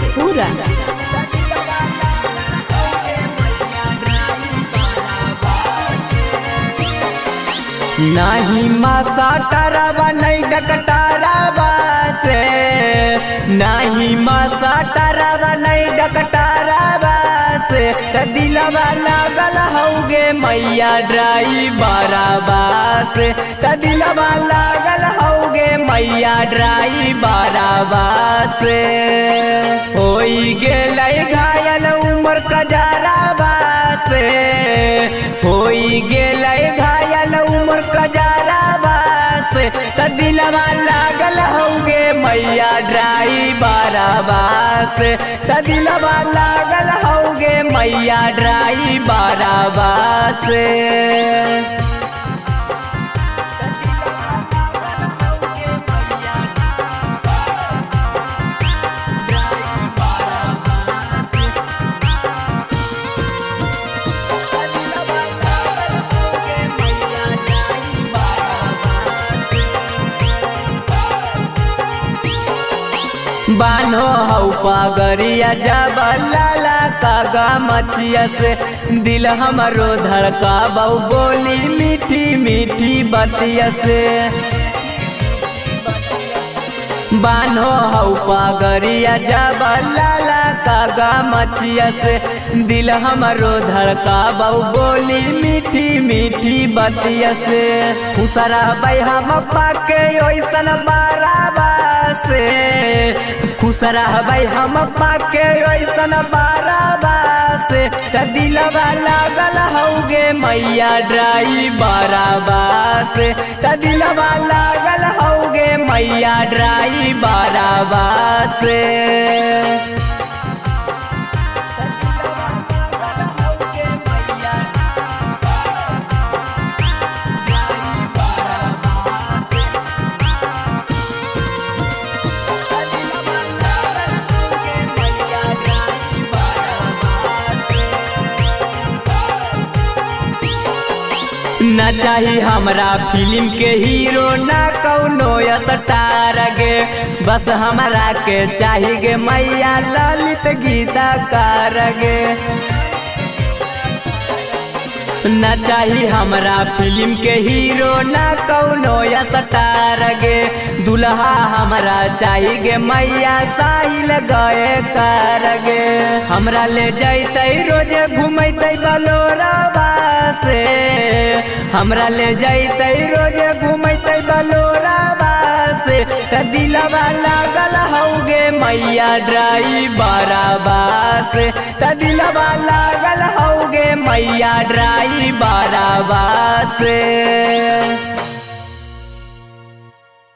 शेखपुरा। नाही मासा टरबा नहीं डकटारबा से, नहीं मासा टरबा नहीं डकटारबा से, त दिलवा लागल हौगे मैया ड्राइवरबा से, त दिलवा लागल हौगे मैया ड्राइवरबा से। होई गेलै घायल उमर कजरबा से, होई गेलै घायल उमर कजरबा से, त दिलवा लागल हौगे मैया ड्राइवरबा से, त दिलवा लागल हौगे मैया ड्राइवरबा से। बानो हौ पगरिया जब लाला कागा मचिया से, दिल हमरो धड़का बहु बोली मीठी मीठी बतिया से। बानो हौ पगरिया जब लाला कागा मचिया से, दिल हमरो धड़का बहु बोली मीठी मीठी बतिया से। खुसरा भाई हम पाके ओइसन बाराबा से, खुसरा भाई हम पाके ओइसन बाराबा से, त दिलवा लागल हौगे मैया ड्राइवरबा से, त दिलवा लागल हौगे मैया ड्राइवरबा से। ना चाही हमरा फिल्म के हीरो ना कौनो स्टार गे, बस हमरा के चाही गे मैया ललित गीतकार गे। ना चाही हमरा फिल्म के हीरो ना कौनो स्टार गे, दुल्हा हमरा चाही गे मैया साहिल गायकार गे। हमरा ले जैतै रोजे घुमैतै बलोरबा से, हमरा ले जैतै रोजे घुमैतै बलोरबा से, त दिलवा लागल हौगे मैया ड्राइवरबा से, त दिलवा लागल हौगे मैया ड्राइवरबा से।